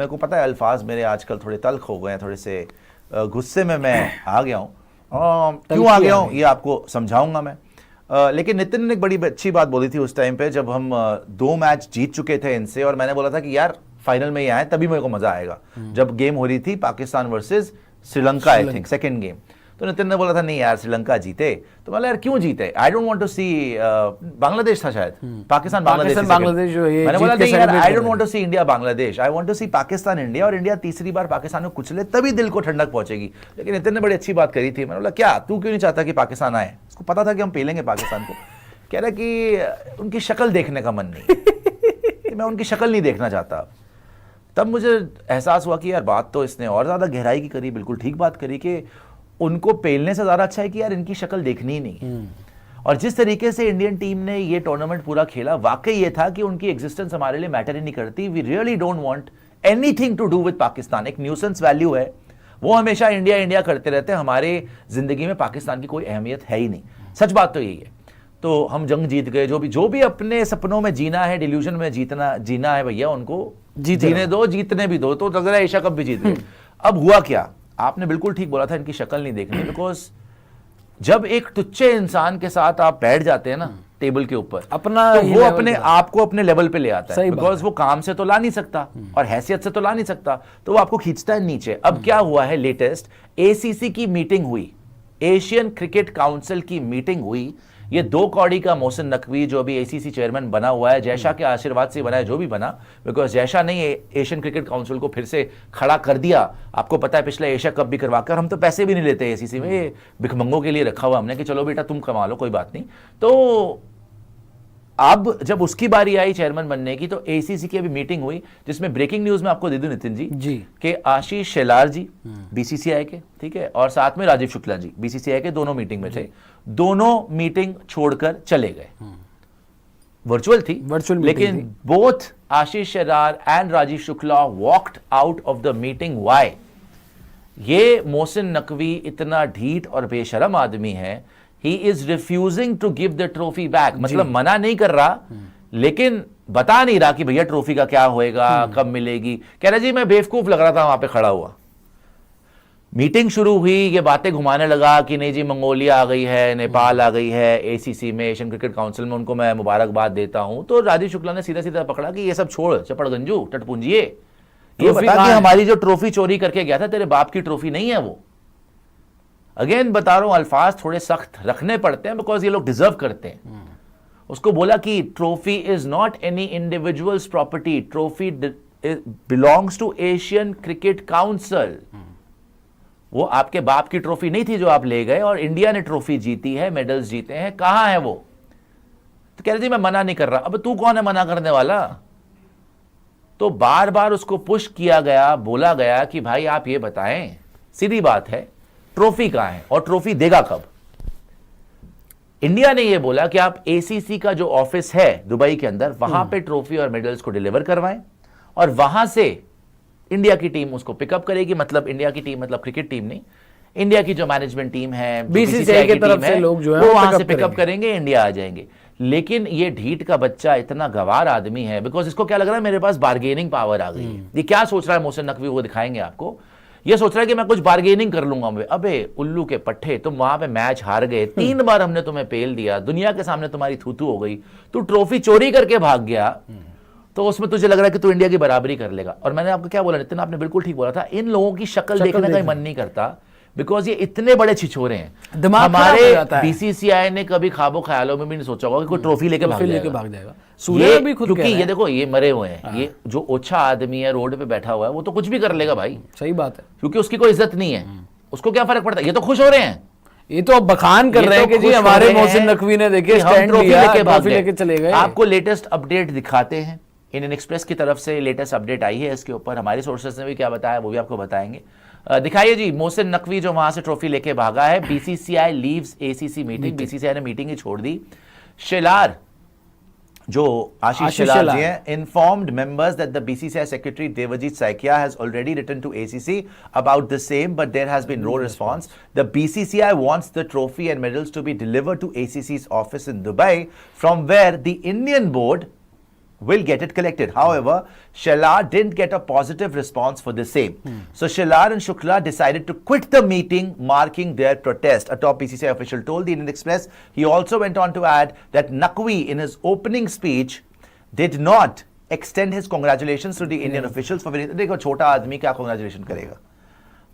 मेरे को पता है अल्फाज मेरे आजकल थोड़े तल्ख हो गए हैं, थोड़े से गुस्से में मैं आ गया हूँ। क्यों आ गया हूँ ये आपको समझाऊंगा मैं। लेकिन नितिन ने एक बड़ी अच्छी बात बोली थी उस टाइम पे जब हम 2 मैच जीत चुके थे इनसे, और मैंने बोला था कि यार फाइनल में ये आए तभी मेरे को मजा आएगा। जब गेम हो रही थी Pakistan versus Sri Lanka, I think second game, तो नितिन ने बोला था नहीं यार श्रीलंका जीते। तो बोला यार क्यों जीते, I don't want to see, Bangladesh था शायद, पाकिस्तान बांग्लादेश, मैंने बोला नहीं यार I don't want to see India Bangladesh, I want to see Pakistan India, और इंडिया तीसरी बार पाकिस्तान को कुचले तभी दिल को ठंडक पहुंचेगी। लेकिन नितिन ने बड़ी अच्छी बात करी थी, मैंने बोला क्या तू क्यों नहीं चाहता कि पाकिस्तान आए, उसको पता था कि हम पेलेंगे पाकिस्तान को। कह रहा कि उनकी शक्ल देखने का मन नहीं, मैं उनकी शक्ल नहीं देखना चाहता। तब मुझे एहसास हुआ कि यार बात तो इसने और ज्यादा गहराई की करी, बिल्कुल ठीक बात करी कि उनको पेलने से ज्यादा अच्छा है कि यार इनकी शक्ल देखनी ही नहीं। और जिस तरीके से इंडियन टीम ने ये टूर्नामेंट पूरा खेला, वाकई ये था कि उनकी एग्जिस्टेंस हमारे लिए मैटर ही नहीं करती। We really don't want anything to do with Pakistan. एक न्यूसेंस वैल्यू है, वो हमेशा इंडिया इंडिया करते रहते हैं, हमारे जिंदगी में पाकिस्तान की कोई अहमियत है ही नहीं। सच बात तो यही है। तो हम जंग जीत गए, जो भी अपने सपनों में जीना है, डिल्यूजन में जीना है भैया, उनको जीने दो, जीतने भी दो। तो लग रहा है एशिया कप भी जीत गए। अब हुआ क्या, आपने बिल्कुल ठीक बोला था, इनकी शक्ल नहीं देखनी। बिकॉज जब एक टुच्चे इंसान के साथ आप बैठ जाते हैं ना टेबल के ऊपर, अपना तो वो अपने आप को अपने लेवल पे ले आता है। बिकॉज वो काम से तो ला नहीं सकता और हैसियत से तो ला नहीं सकता, तो वो आपको खींचता है नीचे। अब क्या हुआ है, लेटेस्ट एसीसी की मीटिंग हुई, एशियन क्रिकेट काउंसिल की मीटिंग हुई। ये 2 कौड़ी का मोहसिन नकवी जो अभी एसीसी चेयरमैन बना हुआ है, जयशा के आशीर्वाद से बना है, जो भी बना, बिकॉज जयशा ने एशियन क्रिकेट काउंसिल को फिर से खड़ा कर दिया। आपको पता है पिछला एशिया कप भी करवाकर, हम तो पैसे भी नहीं लेते एसीसी में, भिखमंगों के लिए रखा हुआ हमने कि चलो बेटा तुम कमा लो, कोई बात नहीं। तो अब जब उसकी बारी आई चेयरमैन बनने की, तो एसीसी की अभी मीटिंग हुई, जिसमें ब्रेकिंग न्यूज में आपको दे दूं नितिन जी कि आशीष शेलार जी बीसीसीआई के, ठीक है, और साथ में राजीव शुक्ला जी बीसीसीआई के, दोनों मीटिंग में थे। दोनों मीटिंग छोड़कर चले गए। वर्चुअल थी, लेकिन both Ashish Shelar and Rajeev Shukla walked out of the meeting. Why? ये मोहसिन नकवी इतना ढीठ और बेशरम आदमी है, he is refusing to give the trophy back। मतलब मना नहीं कर रहा, लेकिन बता नहीं रहा कि भैया ट्रॉफी का क्या होएगा, कब मिलेगी। कह रहा जी मैं बेवकूफ लग रहा था वहां पे खड़ा हुआ। मीटिंग शुरू हुई, ये बातें घुमाने लगा कि नहीं जी मंगोलिया आ गई है, नेपाल आ गई है एसीसी में, एशियन क्रिकेट काउंसिल में, उनको मैं मुबारकबाद देता हूं। तो राजीव शुक्ला ने सीधा सीधा पकड़ा कि ये सब छोड़ चपड़गंजू टटपुंजिए, ये बता कि हमारी जो ट्रॉफी चोरी करके गया था, तेरे बाप की ट्रॉफी नहीं है वो। अगेन बता रहा हूं, अल्फाज थोड़े सख्त रखने पड़ते हैं, बिकॉज ये लोग डिजर्व करते हैं। उसको बोला कि trophy is not any individuals property, trophy belongs to Asian Cricket Council. वो आपके बाप की ट्रॉफी नहीं थी जो आप ले गए, और इंडिया ने ट्रॉफी जीती है, मेडल्स जीते हैं, कहां है वो? तो कह रहे थे मैं मना नहीं कर रहा। अब तू कौन है मना करने वाला? तो बार बार उसको पुश किया गया, बोला गया कि भाई आप ये बताएं, सीधी बात है, ट्रॉफी कहां है और ट्रॉफी देगा कब? इंडिया ने यह बोला कि आप एसीसी का जो ऑफिस है दुबई के अंदर, वहां पे ट्रॉफी और मेडल्स को डिलीवर करवाएं, और वहां से इंडिया की टीम उसको पिकअप करेगी। मतलब इंडिया की टीम मतलब क्रिकेट टीम नहीं, इंडिया की जो मैनेजमेंट टीम है, बीसीसीआई की तरफ से लोग जो है वो वहां से पिकअप करेंगे, इंडिया आ जाएंगे। लेकिन ये ढीठ का बच्चा इतना गवार आदमी है, बिकॉज इसको क्या लग रहा है मेरे पास बार्गेनिंग पावर आ गई है। ये क्या सोच रहा है मोहसिन नकवी, वो दिखाएंगे आपको। ये सोच रहा है कि मैं कुछ बार्गेनिंग कर लूंगा। अबे उल्लू के पट्टे, तुम वहां पे मैच हार गए, 3 बार हमने तुम्हें पेल दिया, दुनिया के सामने तुम्हारी थूथू हो गई, तू ट्रॉफी चोरी करके भाग गया, तो उसमें तुझे लग रहा है कि तू इंडिया की बराबरी कर लेगा। और मैंने आपको क्या बोला नितिन, आपने बिल्कुल ठीक बोला था, इन लोगों की शक्ल देखने का ही मन नहीं करता, बिकॉज ये इतने बड़े छिछोरे हैं। हमारे बीसीसीआई ने कभी ख्वाबों ख्यालों में भी नहीं सोचा होगा कि कोई ट्रॉफी लेके भाग जाएगा। ये भी खुद क्योंकि ये देखो ये मरे हुए हैं, ये जो ओछा आदमी है रोड पे बैठा हुआ है, वो तो कुछ भी कर लेगा भाई। सही बात है, क्योंकि उसकी कोई इज्जत नहीं है, उसको क्या फर्क पड़ता है। ये तो खुश हो रहे हैं, ये तो अब बखान कर रहे हैं कि जी हमारे मोहसिन नकवी ने देखिए ट्रॉफी लेके चले गए। आपको लेटेस्ट अपडेट दिखाते हैं, इंडियन एक्सप्रेस की तरफ से लेटेस्ट अपडेट आई है इसके ऊपर, हमारे सोर्सेज ने भी क्या बताया वो भी आपको बताएंगे। दिखाइए जी, मोहसिन नकवी जो वहां से ट्रॉफी लेके भागा है। BCCI leaves ACC meeting, BCCI ने मीटिंग ही छोड़ दी। शेलार जो आशीष शेलार जी हैं, informed members that the BCCI secretary Devajit Saikia has already written to ACC about the same, but there has been no response. The BCCI wants the trophy and medals to be delivered to ACC's office in Dubai, from where the Indian board will get it collected. However, Shelar didn't get a positive response for the same. So Shelar and Shukla decided to quit the meeting, marking their protest. A top PCCI official told the Indian Express. He also went on to add that Naqvi, in his opening speech, did not extend his congratulations to the Indian officials for winning. देखो छोटा आदमी क्या congratulation करेगा,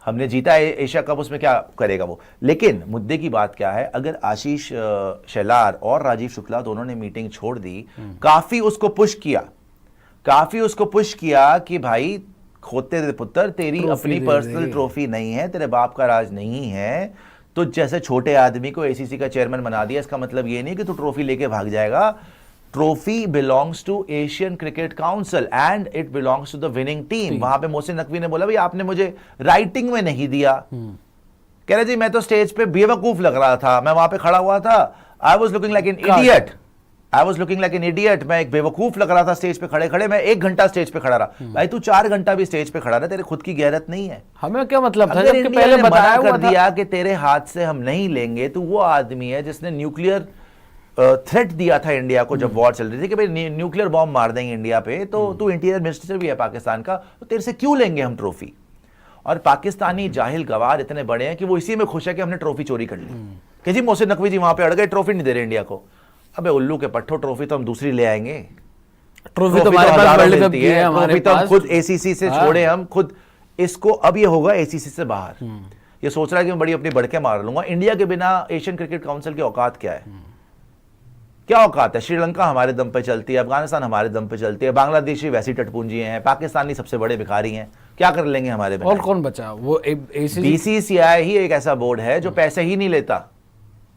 हमने जीता है Asia cup, उसमें क्या करेगा वो। लेकिन मुद्दे की बात क्या है, अगर आशीष शेलार और राजीव शुक्ला दोनों ने मीटिंग छोड़ दी, काफी उसको पुश किया कि भाई खोते रे पुत्र, तेरी अपनी पर्सनल ट्रॉफी नहीं है, तेरे बाप का राज नहीं है, तो जैसे छोटे आदमी को एसीसी का चेयरमैन बना दिया, इसका मतलब ये नहीं कि तू ट्रॉफी लेके भाग जाएगा। Trophy belongs to Asian Cricket Council and it belongs to the winning team. वहां पे मोहसिन नकवी ने बोला भाई आपने मुझे राइटिंग में नहीं दिया। कह रहे जी मैं तो स्टेज पे बेवकूफ लग रहा था, मैं वहां पे खड़ा हुआ था, I was looking like an idiot, मैं एक बेवकूफ लग रहा था स्टेज पे खड़े खड़े, मैं 1 घंटा स्टेज पे खड़ा रहा। भाई तू 4 घंटा भी स्टेज पे खड़ा रहा, तेरे खुद की गैरत नहीं है। हमें क्या मतलब था, अगर जबकि पहले बताया कर हुआ दिया कि तेरे हाथ से हम नहीं लेंगे, तो वो आदमी है जिसने न्यूक्लियर थ्रेट दिया था इंडिया को जब वॉर चल रही थी कि भाई न्यूक्लियर बॉम्ब मार देंगे इंडिया पे, तो तू इंटीरियर मिनिस्टर भी है पाकिस्तान का, तो तेरे से क्यों लेंगे हम ट्रॉफी। और पाकिस्तानी जाहिल गवार इतने बड़े हैं कि वो इसी में खुश है कि हमने ट्रॉफी चोरी कर ली, कि जी मोहसिन नकवी जी वहां पे अड़ गए, ट्रॉफी नहीं दे रहे इंडिया को। अबे उल्लू के पट्टो, ट्रॉफी तो हम दूसरी ले आएंगे, ट्रॉफी तो हमारे पास वर्ल्ड कप की है, ट्रॉफी तो हम खुद एसीसी से छोड़े, हम खुद इसको, अब ये होगा एसीसी से बाहर। ये सोच रहा है कि मैं बड़ी अपनी बढ़के मार लूंगा। इंडिया के बिना एशियन क्रिकेट काउंसिल की औकात क्या है, क्या औकात है। श्रीलंका हमारे दम पे चलती है, अफगानिस्तान हमारे दम पे चलती है, बांग्लादेशी वैसी टटपूंजी हैं, पाकिस्तानी सबसे बड़े भिखारी हैं, क्या कर लेंगे हमारे बिना। और कौन बचा, वो बीसीसीआई ही एक ऐसा बोर्ड है जो पैसे ही नहीं लेता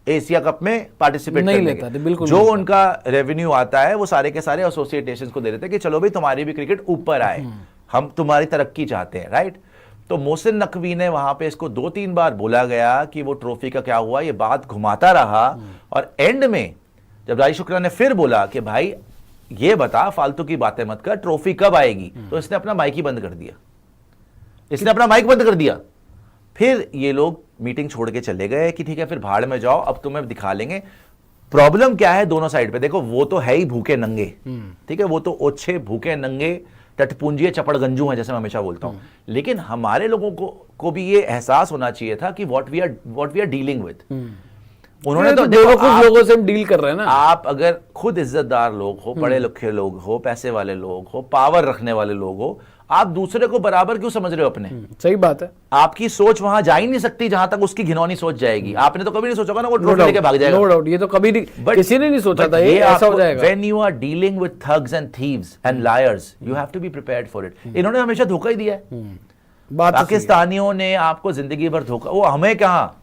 एशिया कप में पार्टिसिपेट नहीं करने लेता, के। बिल्कुल जो उनका रेवेन्यू आता है वो सारे के सारे एसोसिएटेशंस को दे देते हैं कि चलो भाई तुम्हारी भी क्रिकेट ऊपर आए, हम तुम्हारी तरक्की चाहते हैं, राइट। तो मोहसिन नकवी ने वहां पे इसको 2-3 बार बोला गया कि वो ट्रॉफी का क्या हुआ, ये बात घुमाता रहा, और एंड में जब राजीव शुक्ला ने फिर बोला कि भाई ये बता, फालतू की बातें मत कर, ट्रॉफी कब आएगी, तो इसने अपना माइक ही बंद कर दिया, फिर ये लोग मीटिंग छोड़ के चले गए कि ठीक है फिर भाड़ में जाओ, अब तुम्हें दिखा लेंगे। प्रॉब्लम क्या है दोनों साइड पे, देखो वो तो है ही भूखे नंगे, ठीक है, वो तो ओछे भूखे नंगे टटपुंजिए चपड़गंजू हैं, जैसे मैं हमेशा बोलता हूं। लेकिन हमारे लोगों को भी ये एहसास होना चाहिए था कि what we are dealing with. उन्होंने तो बेवकूफ लोगों से हम डील कर रहे हैं ना। आप अगर खुद इज्जतदार लोग हो, पढ़े लिखे लोग हो, पैसे वाले लोग हो, पावर रखने वाले लोग हो, आप दूसरे को बराबर क्यों समझ रहे हो अपने। सही बात है। आपकी सोच वहां जा ही नहीं सकती जहां तक उसकी घिनौनी सोच जाएगी। आपने तो कभी नहीं सोचा ना वो ट्रॉफी लेके भाग जाएगा। नो डाउट, ये तो कभी किसी ने नहीं सोचा था ये ऐसा हो जाएगा। When you are dealing with thugs and thieves and liars, you have to be prepared for it. इन्होंने हमेशा धोखा ही दिया है। पाकिस्तानियों ने आपको जिंदगी भर धोखा, वो हमें कहा।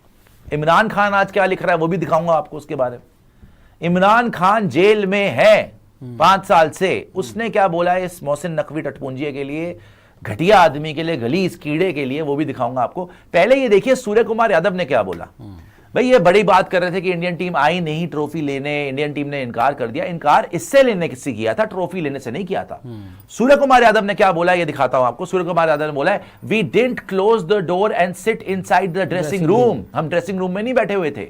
इमरान खान आज क्या लिख रहा है वो भी दिखाऊंगा आपको उसके बारे में। इमरान खान जेल में है 5 साल से, उसने क्या बोला है इस मोहसिन नकवी टटपुंजिए के लिए, घटिया आदमी के लिए, गलीज कीड़े के लिए, वो भी दिखाऊंगा आपको। पहले ये देखिए सूर्य कुमार यादव ने क्या बोला। भाई ये बड़ी बात कर रहे थे कि इंडियन टीम आई नहीं ट्रॉफी लेने, इंडियन टीम ने इनकार कर दिया। इनकार इससे लेने से किया था, ट्रॉफी लेने से नहीं किया था। सूर्य कुमार यादव ने क्या बोला ये दिखाता हूं आपको। सूर्य कुमार यादव ने बोला है, we didn't close the door and sit inside the dressing room. हम ड्रेसिंग रूम में नहीं बैठे हुए थे,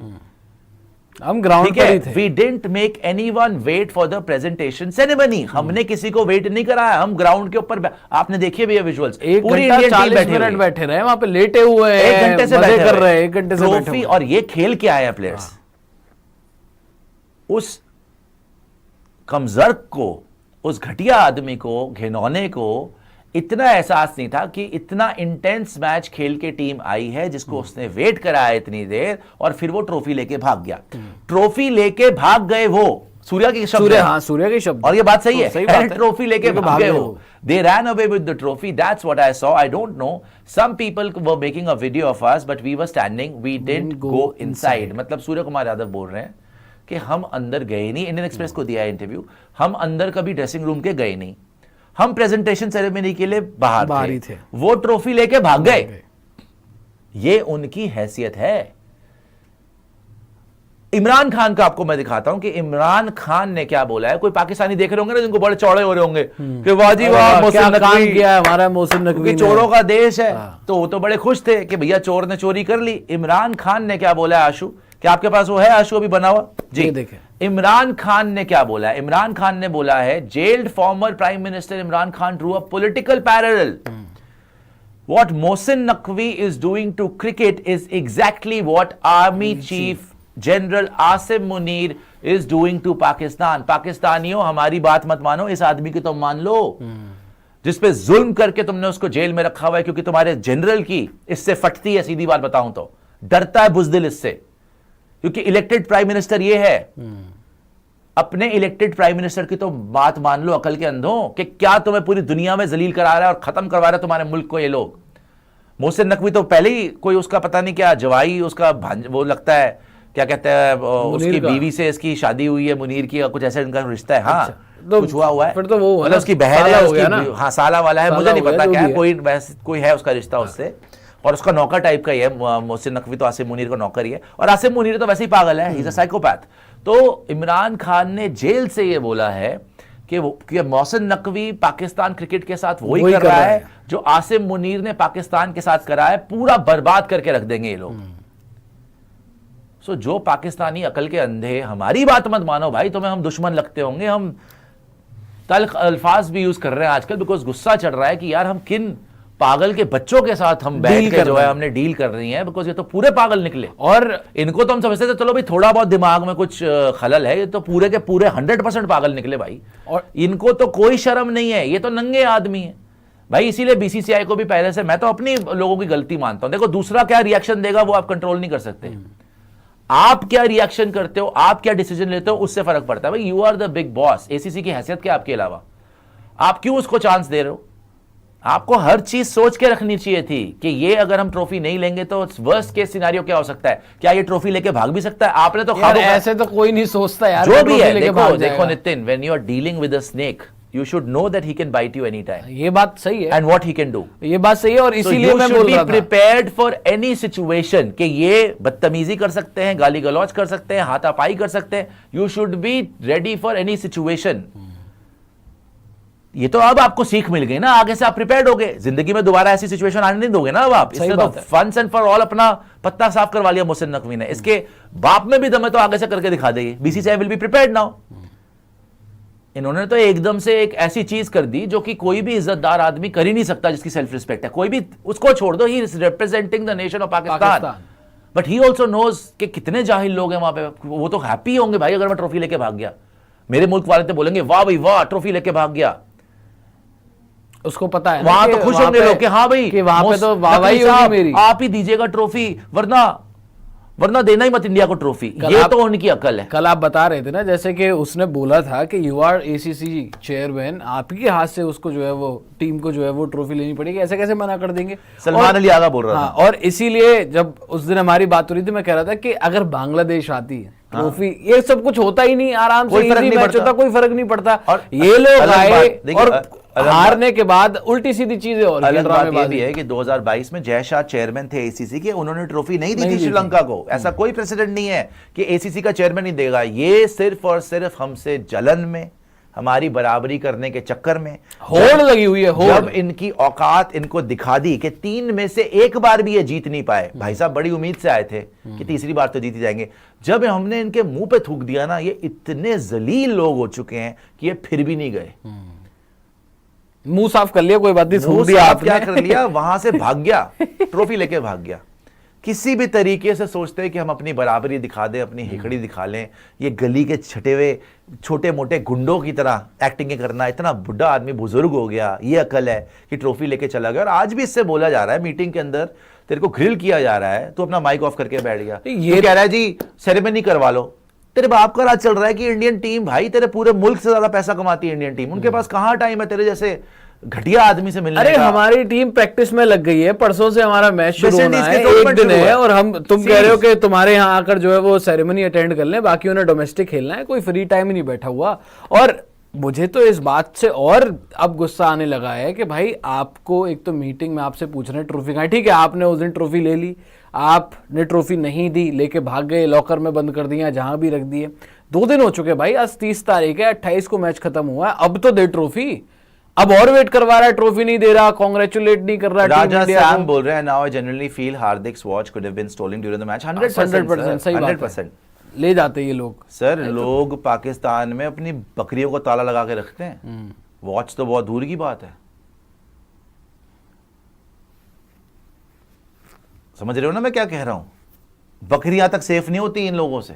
हम ग्राउंड पर ही थे। We didn't make anyone wait for the presentation ceremony. हमने किसी को वेट नहीं कराया, हम ग्राउंड के ऊपर, आपने देखिए भैया विजुअल्स, पूरी इंडियन टीम 40 मिनट बैठे रहे वहां पे, लेटे हुए हैं, 1 घंटे से मजे बैठे कर रहे हैं, 1 घंटे से बैठे हुए। और ये खेल के आए प्लेयर्स। उस कमजर्क को, उस घटिया आदमी को, घिनौने को इतना एहसास नहीं था कि इतना इंटेंस मैच खेल के टीम आई है जिसको उसने वेट कराया इतनी देर, और फिर वो ट्रॉफी लेके भाग गया। ट्रॉफी लेके भाग गए वो, सूर्य के शब्द, सूर्य के शब्द, और ये बात सही है। ट्रॉफी लेके भाग गए वो। They ran away with the trophy. That's what I saw. I don't know. Some people were making a video of us, but we were standing. We didn't go inside. मतलब सूर्य कुमार यादव बोल रहे हैं कि हम अंदर गए नहीं। इंडियन एक्सप्रेस को दिया इंटरव्यू, हम अंदर कभी ड्रेसिंग रूम के गए नहीं, हम प्रेजेंटेशन सेरेमनी के लिए बाहर थे। वो ट्रॉफी लेके भाग गए। ये उनकी हैसियत है। इमरान खान का आपको मैं दिखाता हूं कि इमरान खान ने क्या बोला है। कोई पाकिस्तानी देख रहे होंगे ना जिनको बड़े चौड़े हो रहे होंगे कि वाह जी वाह मोहसिन नकवी किया है हमारा मोहसिन नकवी, चोरों का देश है। तो वो तो बड़े खुश थे कि भैया चोर ने चोरी कर ली। इमरान खान ने क्या बोला है आशु, क्या आपके पास वो है आशु अभी बना हुआ जी? देखें इमरान खान ने क्या बोला है। इमरान खान ने बोला है, gelled former prime minister Imran Khan drew a political parallel. What Mohsin Naqvi is doing to cricket is exactly what Army Chief General Asim Munir is doing to Pakistan. पाकिस्तानियों, हमारी बात मत मानो, इस आदमी की तो मान लो जिसपे जुल्म करके तुमने उसको जेल में रखा हुआ है, क्योंकि तुम्हारे जनरल की इससे फटती है, सीधी बात बताऊं तो डरता है बुजदिल इससे, क्योंकि इलेक्टेड प्राइम मिनिस्टर ये है. अपने इलेक्टेड प्राइम मिनिस्टर की तो बात मान लो अकल के अंधों, कि क्या तुम्हें पूरी दुनिया में जलील करा रहा है और खत्म करवा रहा है तुम्हारे मुल्क को ये लोग. मोहसिन नकवी तो पहले ही कोई उसका पता नहीं क्या जवाई, उसका वो लगता है क्या कहते हैं, उसकी बीवी से इसकी शादी हुई है, मुनीर की, कुछ ऐसा इनका रिश्ता है. हाँ तो कुछ हुआ है, फिर तो वो मतलब उसकी बहन है, उसकी हाँ साला वाला है, मुझे नहीं पता क्या है, कोई है उसका रिश्ता उससे, और उसका नौकर टाइप का ही है. मोहसिन नकवी तो आसिम मुनीर का नौकर ही है, और आसिम मुनीर तो वैसे ही पागल है, ही इज अ साइकोपैथ. तो इमरान खान ने जेल से ये बोला है कि मोहसिन नकवी पाकिस्तान क्रिकेट के साथ वही कर रहा है जो आसिम मुनीर ने पाकिस्तान के साथ करा है, पूरा बर्बाद करके रख देंगे ये लोग. सो जो पाकिस्तानी अकल के अंधे, हमारी बात मत मानो भाई, तुम्हें हम दुश्मन लगते होंगे, हम तल्ख अल्फाज भी यूज कर रहे हैं आजकल, बिकॉज गुस्सा चढ़ रहा है कि यार हम किन पागल के बच्चों के साथ हम बैठ के जो है हमने डील कर रही है, बिकॉज ये तो पूरे पागल निकले. और इनको तो हम समझते थे चलो भाई थोड़ा बहुत दिमाग में कुछ खलल है, ये तो पूरे के पूरे 100% पागल निकले भाई. और इनको तो कोई शर्म नहीं है, ये तो नंगे आदमी है भाई. इसीलिए बीसीसीआई को भी पहले से, मैं तो अपनी लोगों की गलती मानता हूं. देखो दूसरा क्या रिएक्शन देगा वो आप कंट्रोल नहीं कर सकते, आप क्या रिएक्शन करते हो, आप क्या डिसीजन लेते हो, उससे फर्क पड़ता है भाई. You are the big boss, ACC की हैसियत क्या आपके अलावा, आप क्यों उसको चांस दे रहे हो? आपको हर चीज सोच के रखनी चाहिए थी कि ये अगर हम ट्रॉफी नहीं लेंगे तो वर्स्ट केस सिनेरियो क्या हो सकता है, क्या ये ट्रॉफी लेके भाग भी सकता है? आपने तो ऐसे तो कोई नहीं सोचता यार, जो भी है. देखो Nitin, when you are dealing with a snake you should know that he can bite you anytime. ये बात सही है. And what he can do. ये बात सही है, और इसीलिए मैं बोल रहा था, be prepared for any situation कि ये बदतमीजी कर सकते हैं, गाली गलौज कर सकते हैं, हाथापाई कर सकते हैं. You should be ready for any situation. ये तो अब आपको सीख मिल गई ना, आगे से आप प्रिपेयर्ड हो गए, जिंदगी में दोबारा ऐसी सिचुएशन आने नहीं दोगे ना अब आप. इसने तो फंस एंड फॉर ऑल अपना पत्ता साफ करवा लिया मोहसिन नकवी ने. इसके बाप में भी दम है तो आगे से करके दिखा देगी. BCCI will be prepared now. इन्होंने तो एकदम से एक ऐसी चीज कर दी जो कि कोई भी इज्जतदार आदमी कर ही नहीं सकता, जिसकी सेल्फ रिस्पेक्ट है. कोई भी उसको छोड़ दो, he is representing the nation of Pakistan, but he also knows कि कितने जाहिल लोग हैं वहां पे. वो तो हैप्पी होंगे भाई अगर मैं ट्रॉफी लेके भाग गया. मेरे मुल्क वाले तो बोलेंगे वाह भाई वाह, ट्रॉफी लेके भाग गया. उसको पता है वहां तो खुश होंगे लोग कि हाँ भाई कि वहां पे तो वाहवाही होगी मेरी, आप ही दीजिएगा ट्रॉफी, वरना देना ही मत इंडिया को ट्रॉफी. ये तो उनकी अकल है. कल आप बता रहे थे ना, जैसे कि उसने बोला था कि यू आर एसीसी चेयरमैन, आप ही के हाथ से उसको जो है वो टीम को जो है वो ट्रॉफी लेनी पड़ेगी, ऐसे कैसे मना कर देंगे? सलमान अली आगा बोल रहा था. और इसीलिए जब उस दिन हमारी बात हो रही थी, मैं कह रहा था कि अगर बांग्लादेश आती है ट्रॉफी, ये सब कुछ होता ही नहीं, आराम से मैच होता, कोई फर्क नहीं पड़ता. और ये लोग आए और हारने के बाद उल्टी सीधी चीजें. और अलग बात ये भी है कि 2022 में जय शाह चेयरमैन थे एसीसी के, उन्होंने ट्रॉफी नहीं दी थी श्रीलंका को. ऐसा कोई प्रेसिडेंट नहीं है कि एसीसी का चेयरमैन नहीं देगा. ये सिर्फ और सिर्फ हमसे जलन में, हमारी बराबरी करने के चक्कर में होड़ लगी हुई है. जब इनकी औकात इनको दिखा दी कि 3 में से 1 बार भी ये जीत नहीं पाए. भाई साहब बड़ी उम्मीद से आए थे कि तीसरी बार तो जीत ही जाएंगे. जब हमने इनके मुंह पे थूक दिया ना, ये इतने जलील लोग हो चुके हैं कि ये फिर भी नहीं गए. मुंह साफ कर लिया, कोई बात नहीं, मुंह साफ क्या कर लिया, वहां से भाग गया, ट्रॉफी लेके भाग गया. किसी भी तरीके से सोचते हैं कि हम अपनी बराबरी दिखा दें, अपनी हिकड़ी दिखा लें. ये गली के छटे हुए छोटे मोटे गुंडों की तरह एक्टिंग करना. इतना बुढ़ा आदमी बुजुर्ग हो गया, ये अकल है कि ट्रॉफी लेके चला गया. और आज भी इससे बोला जा रहा है मीटिंग के अंदर, तेरे को ग्रिल किया जा रहा है, तो अपना माइक ऑफ करके बैठ गया. ये कह रहा है जी सेरेमनी करवा लो. तेरे बाप का राज चल रहा है कि इंडियन टीम, भाई तेरे पूरे मुल्क से ज्यादा पैसा कमाती है इंडियन टीम. उनके पास कहां टाइम है तेरे जैसे घटिया आदमी से मिलने. अरे हमारी टीम प्रैक्टिस में लग गई है, परसों से हमारा मैच शुरू होना है, एक दिन है, और तुम कह रहे हो कि तुम्हारे यहाँ आकर जो है वो सेरेमनी अटेंड कर लें, बाकी उन्हें डोमेस्टिक खेलना है. कोई फ्री टाइम ही नहीं बैठा हुआ. और मुझे तो इस बात से और अब गुस्सा आने लगा है कि भाई आपको एक तो मीटिंग में आपसे पूछ रहे हैं ट्रॉफी कहाँ. ठीक है, आपने उस दिन ट्रॉफी ले ली, आपने ट्रॉफी नहीं दी, लेके भाग गए, लॉकर में बंद कर दिया, जहां भी रख दिए. 2 दिन हो चुके भाई, आज 30 तारीख है, 28 को मैच खत्म हुआ है. अब तो दे ट्रॉफी, अब और वेट करवा रहा है, ट्रॉफी नहीं दे रहा, कांग्रेचुलेट नहीं कर रहा टीम राजा इंडिया सैम को। बोल रहे हैं, now I generally feel Hardik's watch could have been stolen during the match. 100% सही बात है। 100%। ले जाते ये लोग सर लोग पाकिस्तान में अपनी बकरियों को ताला लगा के रखते हैं, वॉच तो बहुत दूर की बात है। समझ रहे हो ना मैं क्या कह रहा हूं? बकरियां तक सेफ नहीं होती इन लोगों से,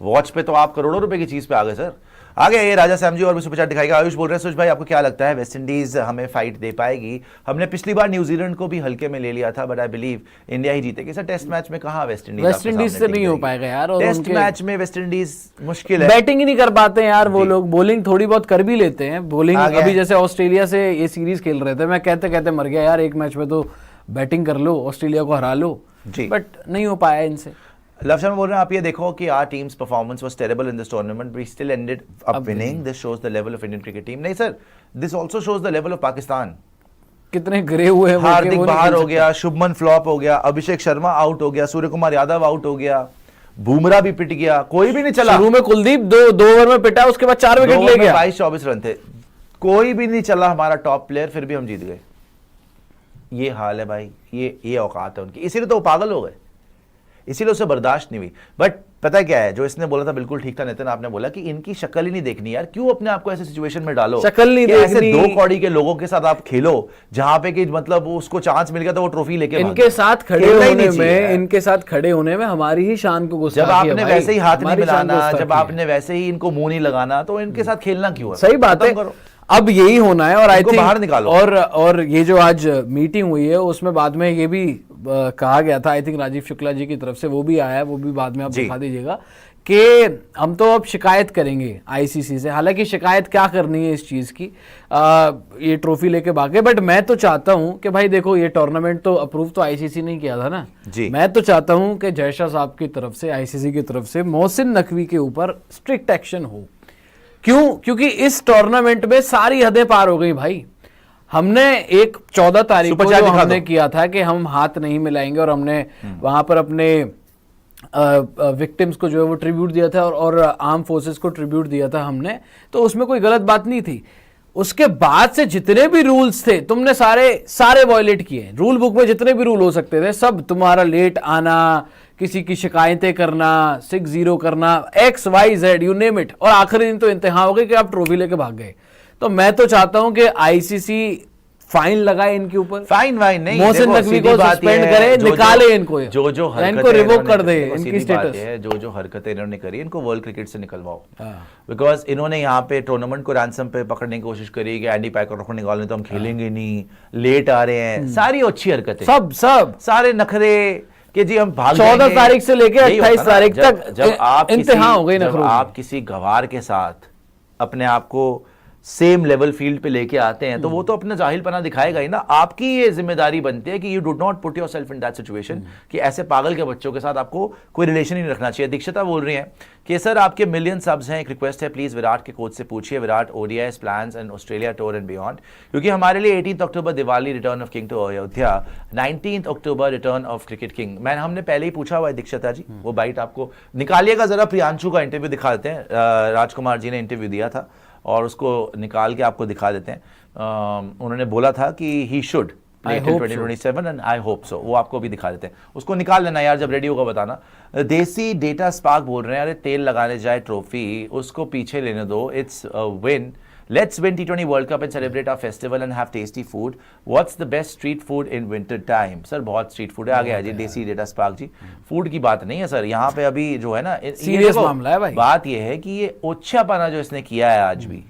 वॉच पे तो आप करोड़ों रुपए की चीज पे आ गए सर। आगे ये राजा सैम जी और भी सुपर चैट दिखाएगा। आयुष बोल रहे हैं, सुरेश भाई आपको क्या लगता है वेस्ट इंडीज हमें फाइट दे पाएगी? हमने पिछली बार न्यूजीलैंड को भी हल्के में ले लिया था, बट आई बिलीव इंडिया ही जीतेगी। सर टेस्ट मैच में कहाँ वेस्ट इंडीज से नहीं हो पाएगा यार, और टेस्ट उनके मैच में वेस्ट इंडीज मुश्किल है, बैटिंग ही नहीं कर पाते हैं यार वो लोग, बॉलिंग थोड़ी बहुत कर भी लेते हैं। बॉलिंग आगे अभी है। जैसे ऑस्ट्रेलिया से ये सीरीज खेल रहे थे, मैं कहते कहते मर गया यार, एक मैच में तो बैटिंग कर लो, ऑस्ट्रेलिया को हरा लो, जी। बट नहीं हो पाया इनसे। लव शर्मा बोल रहे हैं, आप ये देखो कि our team's performance was terrible in this tournament, we still ended up winning. This shows the level of Indian cricket team. नहीं sir, this also shows the level of Pakistan. कितने गिरे हुए हैं वो, हार्दिक वो नहीं बाहर खेल हो सकते। गया, शुभमन फ्लॉप हो गया, अभिषेक शर्मा आउट हो गया, सूर्य कुमार यादव आउट हो गया, बुमराह भी पिट गया, कोई भी नहीं चला। शुरू में कुलदीप दो ओवर में पिटा, उसके बाद 4 विकेट ले गया। 22-24 रन थे, कोई भी नहीं चला हमारा टॉप प्लेयर, फिर भी हम जीत गए। ये हाल है भाई, ये औकात है उनकी, इसीलिए तो वो पागल हो गए, इसीलिए उसे बर्दाश्त नहीं हुई। बट पता है क्या है, जो इसने बोला था बिल्कुल ठीक था नितिन, आपने बोला कि इनकी शक्ल ही नहीं देखनी यार, क्यों अपने आप को ऐसे सिचुएशन में डालो, शक्ल नहीं कि ऐसे देखनी। 2 कौड़ी के लोगों के साथ आप खेलो जहां पे कि मतलब उसको चांस मिल गया तो वो ट्रॉफी लेके भाग इनके गया। साथ खड़े खेलना ही होने नहीं चाहिए में, यार। इनके साथ खड़े होने में हमारी ही शान को गुस्ताखी जब है आपने भाई। वैसे ही हाथ नहीं हमारी शान को मिलाना, गुस्ताखी जब है। आपने वैसे ही इनको मुंह नहीं लगाना, तो इनके साथ खेलना क्यों है? सही बात है, खत्म करो। अब यही होना है। और आई इनको थिंक बाहर निकालो। और ये जो आज मीटिंग हुई है उसमें बाद में ये भी कहा गया था, आई थिंक राजीव शुक्ला जी की तरफ से वो भी आया है, वो भी बाद में आप दिखा दीजिएगा कि हम तो अब शिकायत करेंगे आईसीसी से। हालांकि शिकायत क्या करनी है इस चीज की, ये ट्रॉफी लेके भागे, बट मैं तो चाहता हूं कि भाई देखो ये टूर्नामेंट तो अप्रूव तो आईसीसी ने किया था ना जी। मैं तो चाहता हूं कि जयशाह साहब की तरफ से, आईसीसी की तरफ से मोहसिन नकवी के ऊपर स्ट्रिक्ट एक्शन हो। क्यों? क्योंकि इस टूर्नामेंट में सारी हदें पार हो गई भाई। हमने एक 14 तारीख को जो हमने किया था कि हम हाथ नहीं मिलाएंगे, और हमने वहां पर अपने विक्टिम्स को जो है वो ट्रिब्यूट दिया था, और आर्म फोर्सेस को ट्रिब्यूट दिया था हमने, तो उसमें कोई गलत बात नहीं थी। उसके बाद से जितने भी रूल्स थे तुमने सारे वॉयलेट किए। रूल बुक में जितने भी रूल हो सकते थे सब, तुम्हारा लेट आना, किसी की शिकायतें करना, 6-0 करना, XYZ यू नेम इट, और आखिरी दिन तो इंतहा हो गई कि आप ट्रॉफी लेके भाग गए। तो मैं तो चाहता हूं कि आईसीसी फाइन लगाए इनके ऊपर, फाइन वाइन नहीं, मोहसिन नकवी को सस्पेंड करे, निकाले इनको, इनको रिवोक कर दे इनकी स्टेटस। जो हरकतें इन्होंने करी इनको वर्ल्ड क्रिकेट से निकलवाओ, बिकॉज इन्होंने यहाँ पे टूर्नामेंट को रैंसम पे पकड़ने की कोशिश करी कि एंडी पैकर को निकालने तो हम खेलेंगे नहीं, लेट आ रहे हैं, सारी अच्छी हरकतें, सब सारे नखरे कि जी हम भाग 14 तारीख से लेके 28 तारीख तक जब आप इंतहा हो गई जब आप किसी गवार के साथ अपने आप को सेम लेवल फील्ड पे लेके आते हैं तो वो तो अपना जाहिलपना दिखाएगा ही ना। आपकी ये जिम्मेदारी बनती है कि you do not put yourself in that situation कि ऐसे पागल के बच्चों के साथ आपको कोई रिलेशन ही नहीं रखना चाहिए। दीक्षिता बोल रही हैं कि सर आपके मिलियन सब्स हैं, एक रिक्वेस्ट है प्लीज विराट के कोच से पूछिए Virat ODI's plans and Australia tour and beyond, क्योंकि हमारे लिए 18 अक्टूबर Diwali return of king to Ayodhya, 19 अक्टूबर रिटर्न ऑफ क्रिकेट किंग। हमने पहले ही पूछा हुआ है दीक्षिता जी, वो बाइट आपको निकालिएगा जरा, प्रियांशु का इंटरव्यू दिखा देते हैं, राजकुमार जी ने इंटरव्यू दिया था और उसको निकाल के आपको दिखा देते हैं। उन्होंने बोला था कि he should play till 2027 and I hope so, वो आपको भी दिखा देते हैं, उसको निकाल लेना यार, जब रेडी होगा बताना। देसी डेटा स्पार्क बोल रहे हैं अरे तेल लगाने जाए ट्रॉफी उसको पीछे लेने दो, it's win, let's win T20 world cup and celebrate our festival and have tasty food, what's the best street food in winter time. Sir बहुत स्ट्रीट फूड है, आ गया जी देसी डेटा स्पार्क जी, फूड की बात नहीं है सर यहाँ पे अभी जो है ना, सीरियस मामला है भाई। बात ये है कि ये ओछापना जो इसने किया है आज भी,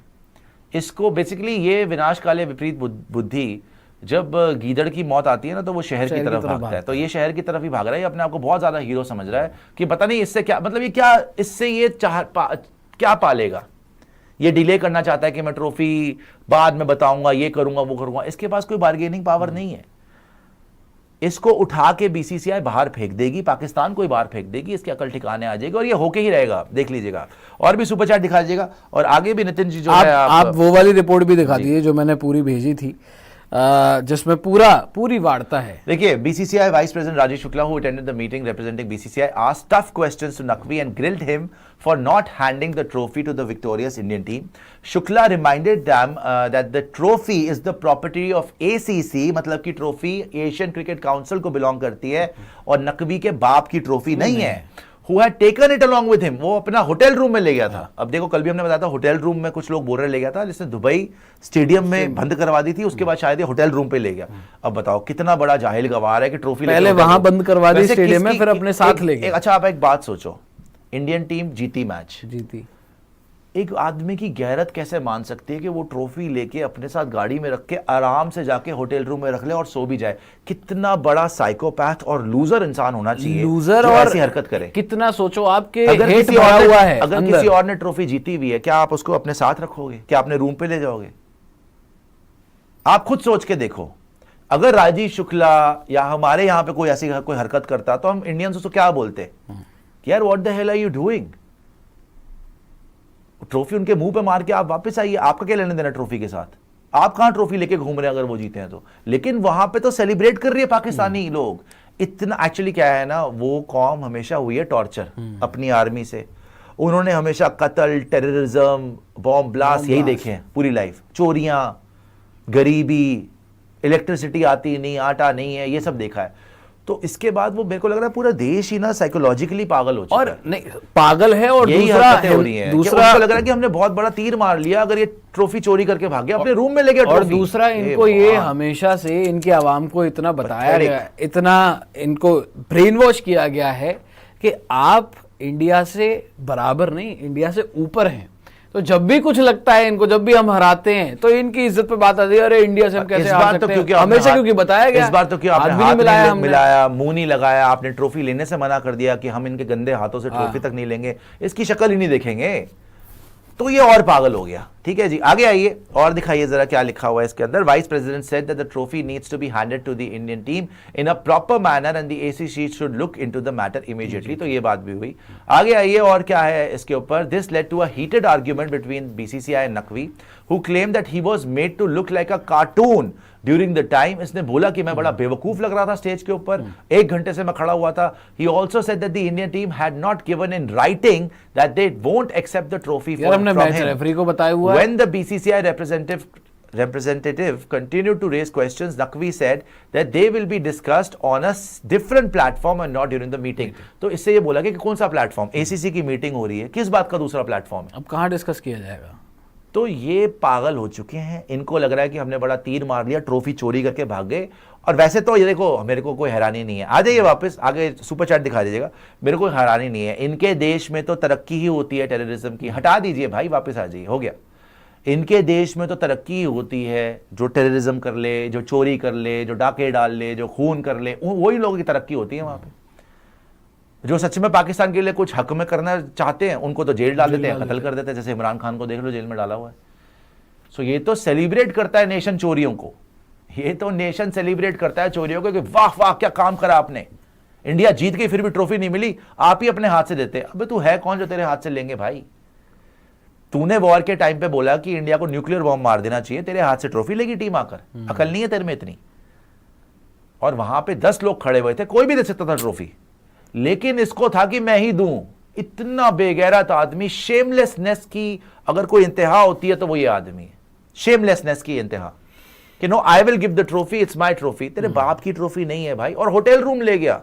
इसको बेसिकली ये विनाशकाले विपरीत बुद्धि, जब गीदड़ की मौत आती है ना तो वो शहर की तरफ भागता है, तो ये शहर की तरफ ही भाग रहा है, ये अपने आप को बहुत ज्यादा हीरो समझ रहा है कि पता नहीं इससे क्या मतलब, ये क्या इससे ये क्या पालेगा, ये डिले करना चाहता है कि मैं ट्रॉफी बाद में बताऊंगा, ये करूंगा वो करूंगा, इसके पास कोई बार्गेनिंग पावर नहीं है। इसको उठा के बीसीसीआई बाहर फेंक देगी, पाकिस्तान को ही बाहर फेंक देगी, इसकी अकल ठिकाने आ जाएगी और ये होके ही रहेगा, देख लीजिएगा। और भी सुपर चैट दिखा दीजिएगा और आगे भी नितिन जी जो है आप वो वाली रिपोर्ट भी दिखा दीजिए जो मैंने पूरी भेजी थी। जिसमें पूरी वार्ता है। देखिए, BCCI vice president Rajesh Shukla, who attended the meeting representing BCCI, asked tough questions to Naqvi and grilled him for not handing the trophy to the victorious Indian team. Shukla reminded them that the trophy is the property of ACC, मतलब कि trophy Asian Cricket council को belong करती है और नकवी के बाप की trophy नहीं है। Who had taken it along with him, वो अपना होटल रूम में ले गया था। अब देखो, कल भी हमने बताया था होटल रूम में कुछ लोग बोल रहे ले गया था, जिसने दुबई स्टेडियम में बंद करवा दी थी, उसके बाद शायद ये होटल रूम पे ले गया। अब बताओ कितना बड़ा जाहिल गवार है कि ट्रॉफी पहले वहां बंद करवा दी स्टेडियम में, फिर अपने साथ ले गया। अच्छा, आप एक बात सोचो, इंडियन टीम जीती मैच, जीती, एक आदमी की गैरत कैसे मान सकती है कि वो ट्रॉफी लेके अपने साथ गाड़ी में रख के आराम से जाके होटल रूम में रख ले और सो भी जाए। कितना बड़ा साइकोपैथ और लूजर इंसान होना चाहिए, लूजर, और ऐसी हरकत करे। कितना सोचो, आपके अगर हेट किसी भरा और हुआ है, अगर किसी और ने ट्रॉफी जीती हुई है, क्या आप उसको अपने साथ रखोगे? क्या अपने रूम पे ले जाओगे? आप खुद सोच के देखो, अगर राजीव शुक्ला या हमारे यहां पे कोई ऐसी कोई हरकत करता तो हम इंडियंस उसको क्या बोलते कि यार what the hell are you doing? Trophy उनके मुंह पे मार के आप वापस आइए, आपका क्या लेने देना ट्रॉफी के साथ? आप कहां ट्रॉफी लेके घूम रहे हैं अगर वो जीते हैं तो? लेकिन वहां पे तो सेलिब्रेट कर रही है पाकिस्तानी लोग। इतना एक्चुअली क्या है ना, वो कौम हमेशा हुई है टॉर्चर अपनी आर्मी से। उन्होंने हमेशा कत्ल, टेररिज्म, बॉम्ब ब्लास्ट यही देखे हैं पूरी लाइफ। चोरियां, गरीबी, इलेक्ट्रिसिटी आती नहीं, आटा नहीं है, ये सब देखा है। तो इसके बाद वो मेरे को लग रहा है पूरा देश ही ना साइकोलॉजिकली पागल हो चुका है। और नहीं पागल है, और यही दूसरा हरकतें हो रही हैं। दूसरा लग रहा है कि हमने बहुत बड़ा तीर मार लिया अगर ये ट्रॉफी चोरी करके भाग गया, अपने रूम में ले गया और ट्रॉफी। दूसरा इनको ये हमेशा से इनकी आवाम को इतना बताया गया, इतना इनको ब्रेन वॉश किया गया है कि आप इंडिया से बराबर नहीं, इंडिया से ऊपर हैं। तो जब भी कुछ लगता है इनको, जब भी हम हराते हैं तो इनकी इज्जत पे बात आती है, अरे इंडिया से हम कैसे हार सकते हैं? हमेशा क्योंकि बताया गया, इस बार तो क्यों आपने हाथ नहीं मिलाया, मुंह नहीं लगाया, आपने ट्रॉफी लेने से मना कर दिया कि हम इनके गंदे हाथों से ट्रॉफी तक नहीं लेंगे, इसकी शक्ल ही नहीं देखेंगे। तो ये और पागल हो गया। ठीक है जी, आगे आइए और दिखाइए जरा क्या लिखा हुआ है इसके अंदर। Vice president said that the trophy needs to be handed to the Indian team in a proper manner and the ACC should look into the matter immediately. तो ये बात भी हुई। आगे आइए और क्या है इसके ऊपर। This led to a heated argument between BCCI and Naqvi, who claim that he was made to look like a cartoon during the time. इसने बोला कि मैं बड़ा बेवकूफ लग रहा था स्टेज के ऊपर, 1 घंटे से मैं खड़ा हुआ था। He also said that the Indian team had not given in writing that they won't accept the trophy from him. Referee को बताया हुआ। When the BCCI representative continued to raise questions, Naqvi said that they will be discussed on a different platform and not during the meeting. तो इससे ये बोला कि कौन सा प्लेटफॉर्म? ACC की मीटिंग हो रही है, किस बात का दूसरा प्लेटफॉर्म है? अब कहाँ डिस्कस किया जाएगा? तो ये पागल हो चुके हैं। इनको लग रहा है कि हमने बड़ा तीर मार लिया, ट्रॉफी चोरी करके भाग गए। और वैसे तो ये देखो, मेरे को कोई हैरानी नहीं है। आ जाइए वापस, आगे सुपर चैट दिखा दीजिएगा। मेरे को हैरानी नहीं है, इनके देश में तो तरक्की ही होती है टेररिज्म की। हटा दीजिए भाई, वापस आ जाइए, हो गया। इनके देश में तो तरक्की होती है, जो टेररिज्म कर ले, जो चोरी कर ले, जो डाके डाल ले, जो खून कर ले, वही लोगों की तरक्की होती है वहां पे। जो सच में पाकिस्तान के लिए कुछ हक में करना चाहते हैं उनको तो जेल डाल देते हैं, कत्ल कर देते हैं। जैसे इमरान खान को देख लो, जेल में डाला हुआ है। सो ये तो सेलिब्रेट करता है नेशन चोरियों को, ये तो नेशन सेलिब्रेट करता है चोरियों को कि वाह वाह क्या काम करा आपने, इंडिया जीत गई फिर भी ट्रॉफी नहीं मिली, आप ही अपने हाथ से देते। अबे तू है कौन जो तेरे हाथ से लेंगे भाई? तूने वॉर के टाइम पे बोला कि इंडिया को न्यूक्लियर बॉम्ब मार देना चाहिए, तेरे हाथ से ट्रॉफी लेगी टीम आकर? अकल नहीं है तेरे में इतनी? और वहां पे 10 लोग खड़े हुए थे, कोई भी दे सकता था ट्रॉफी, लेकिन इसको था कि मैं ही दूं। इतना बेगैरत आदमी, शेमलेसनेस की अगर कोई इंतहा होती है तो वो ये आदमी है, शेमलेसनेस की इंतहा कि no I will give the trophy, it's my trophy. तेरे बाप की ट्रॉफी नहीं है भाई। और होटल रूम ले गया।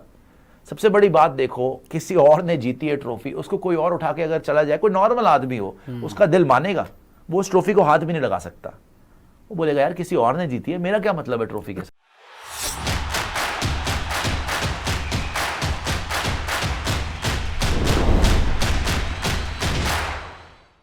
सबसे बड़ी बात देखो, किसी और ने जीती है ट्रॉफी, उसको कोई और उठा के अगर चला जाए, कोई नॉर्मल आदमी हो, उसका दिल मानेगा? वो उस ट्रॉफी को हाथ भी नहीं लगा सकता। वो बोलेगा यार किसी और ने जीती है, मेरा क्या मतलब है ट्रॉफी के साथ।